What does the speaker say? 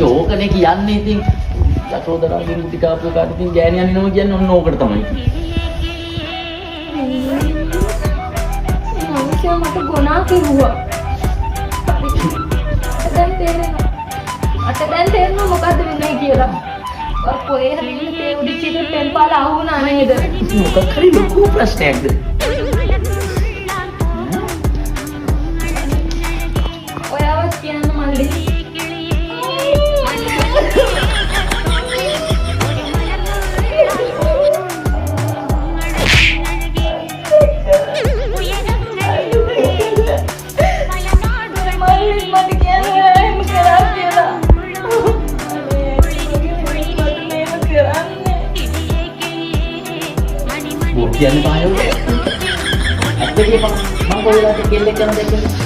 ඕකනේ කියන්නේ ඉතින් යසෝදරාගේ මුටි කාපු කාට ඉතින් ගෑණි අනිනව කියන්නේ ඔන්න ඕකට තමයි. මං මට ගුණා කිව්වා. දැන් තේරෙනවා. මට දැන් තේරෙනවා මොකද්ද වෙන්නේ කියලා. කොහේ හරි තේ උඩිච්චිට පෙන්පාල අහුණා නේද? මොකක් හරි ලොකු ප්‍රශ්නයක්ද? ඔයාවත් කියන්න මල්ලි. කියන්නේ පායෝ. ඇත්තටම මම කොහෙලාට කෙල්ලෙක් යන දෙයක්